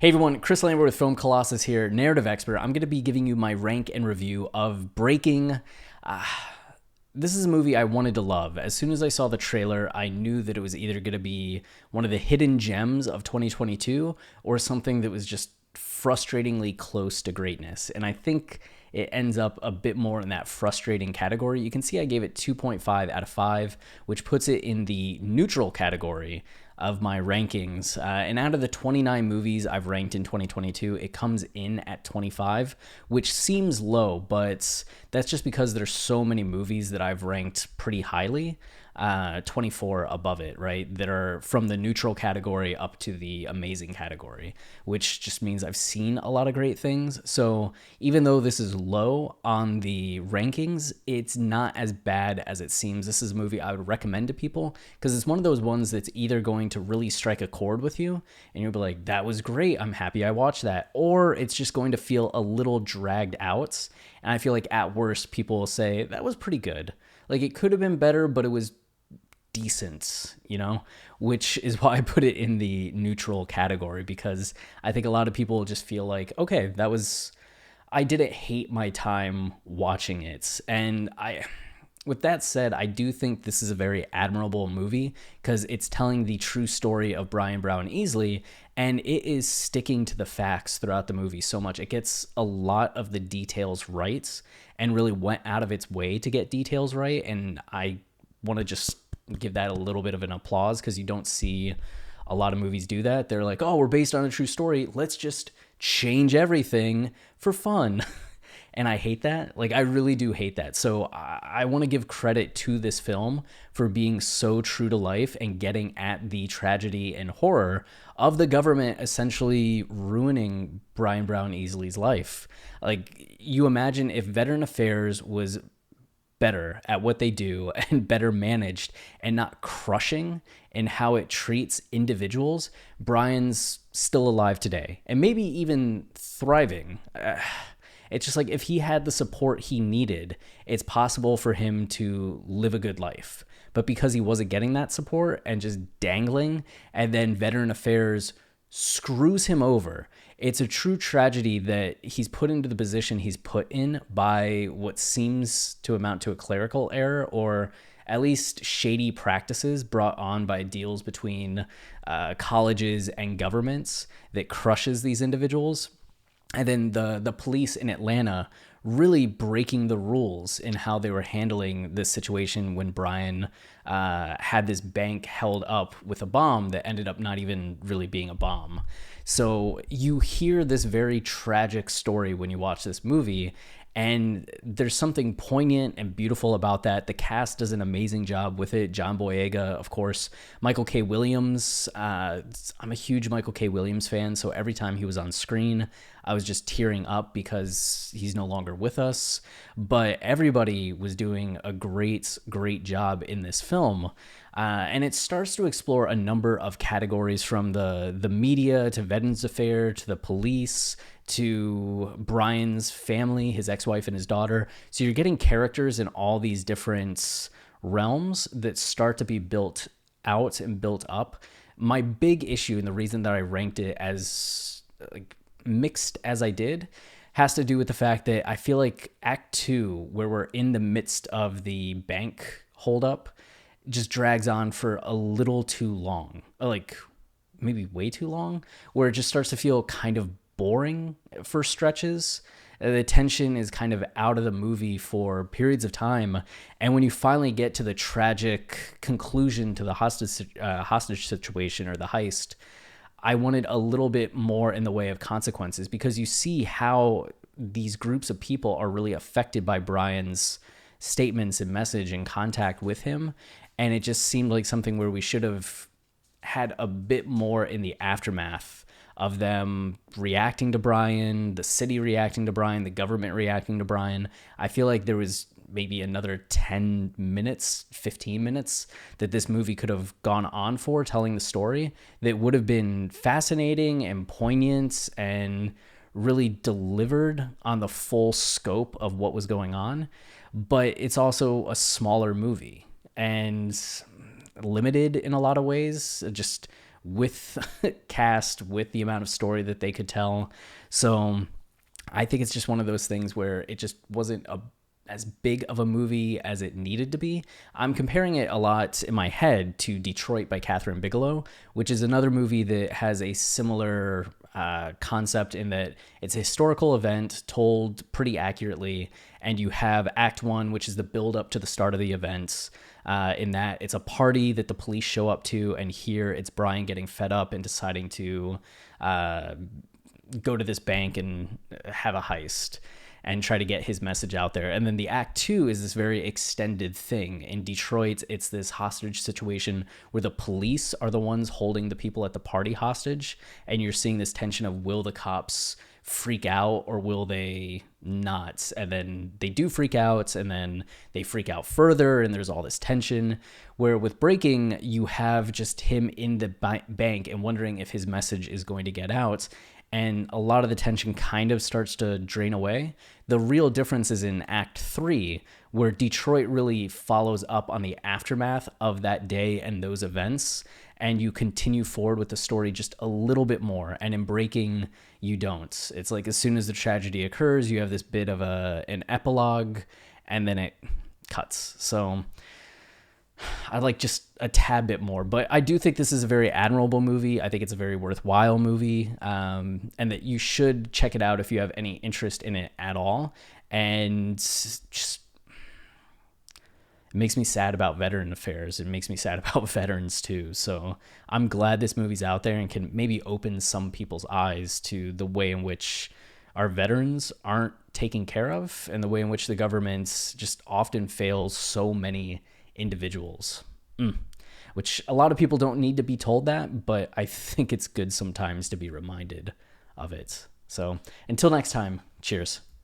Hey everyone, Chris Lambert with Film Colossus here, narrative expert. I'm going to be giving you my rank and review of Breaking. Uh, this is a movie I wanted to love. As soon as I saw the trailer, I knew that it was either going to be one of the hidden gems of 2022 or something that was just frustratingly close to greatness. And I think it ends up a bit more in that frustrating category. You can see I gave it 2.5 out of 5, which puts it in the neutral category of my rankings. And out of the 29 movies I've ranked in 2022, it comes in at 25, which seems low, but that's just because there's so many movies that I've ranked pretty highly. 24 above it, right? That are from the neutral category up to the amazing category, which just means I've seen a lot of great things. So even though this is low on the rankings, it's not as bad as it seems. This is a movie I would recommend to people because it's one of those ones that's either going to really strike a chord with you and you'll be like, that was great, I'm happy I watched that, or it's just going to feel a little dragged out. And I feel like at worst, people will say, that was pretty good. Like it could have been better, but it was decent, which is why I put it in the neutral category, because I think a lot of people just feel like, okay, I didn't hate my time watching it. And with that said, I do think this is a very admirable movie because it's telling the true story of Brian Brown Easley, and it is sticking to the facts throughout the movie so much. It gets a lot of the details right and really went out of its way to get details right. And I want to just give that a little bit of an applause because you don't see a lot of movies do that. They're like, oh, we're based on a true story, let's just change everything for fun. And I hate that. Like, I really do hate that. So I want to give credit to this film for being so true to life and getting at the tragedy and horror of the government essentially ruining Brian Brown Easley's life. Like, you imagine if Veteran Affairs was better at what they do and better managed and not crushing in how it treats individuals, Brian's still alive today and maybe even thriving. It's just like if he had the support he needed, it's possible for him to live a good life. But because he wasn't getting that support and just dangling, and then Veteran Affairs screws him over. It's a true tragedy that he's put into the position he's put in by what seems to amount to a clerical error, or at least shady practices brought on by deals between colleges and governments that crushes these individuals. And then the police in Atlanta really breaking the rules in how they were handling this situation when Brian had this bank held up with a bomb that ended up not even really being a bomb. So you hear this very tragic story when you watch this movie, and there's something poignant and beautiful about that. The cast does an amazing job with it. John Boyega, of course. Michael K. Williams. I'm a huge Michael K. Williams fan, so every time he was on screen, I was just tearing up because he's no longer with us. But everybody was doing a great, great job in this film. And it starts to explore a number of categories, from the media to Veterans Affairs to the police to Brian's family, his ex-wife and his daughter. So you're getting characters in all these different realms that start to be built out and built up. My big issue, and the reason that I ranked it as mixed as I did, has to do with the fact that I feel like Act 2, where we're in the midst of the bank holdup, just drags on for a little too long, like maybe way too long, where it just starts to feel kind of boring for stretches. The tension is kind of out of the movie for periods of time. And when you finally get to the tragic conclusion to the hostage situation or the heist, I wanted a little bit more in the way of consequences, because you see how these groups of people are really affected by Brian's statements and message and contact with him. And it just seemed like something where we should have had a bit more in the aftermath of them reacting to Brian, the city reacting to Brian, the government reacting to Brian. I feel like there was maybe another 10 minutes, 15 minutes that this movie could have gone on for, telling the story, that would have been fascinating and poignant and really delivered on the full scope of what was going on. But it's also a smaller movie and limited in a lot of ways. Just with cast, with the amount of story that they could tell. So I think it's just one of those things where it just wasn't as big of a movie as it needed to be. I'm comparing it a lot in my head to Detroit by Catherine Bigelow, which is another movie that has a similar concept in that it's a historical event told pretty accurately, and you have Act One, which is the build up to the start of the events. In that it's a party that the police show up to, and here it's Brian getting fed up and deciding to go to this bank and have a heist and try to get his message out there. And then the Act Two is this very extended thing. In Detroit, it's this hostage situation where the police are the ones holding the people at the party hostage. And you're seeing this tension of, will the cops freak out or will they not? And then they do freak out, and then they freak out further, and there's all this tension. Where with Breaking, you have just him in the bank and wondering if his message is going to get out. And a lot of the tension kind of starts to drain away. The real difference is in Act 3, where Detroit really follows up on the aftermath of that day and those events, and you continue forward with the story just a little bit more. And in Breaking, you don't. It's like as soon as the tragedy occurs, you have this bit of an epilogue, and then it cuts. So I like just a tad bit more, but I do think this is a very admirable movie. I think it's a very worthwhile movie, and that you should check it out if you have any interest in it at all. And just, it makes me sad about veteran affairs. It makes me sad about veterans too. So I'm glad this movie's out there and can maybe open some people's eyes to the way in which our veterans aren't taken care of, and the way in which the government just often fails so many individuals, which a lot of people don't need to be told that, but I think it's good sometimes to be reminded of it. So until next time, cheers.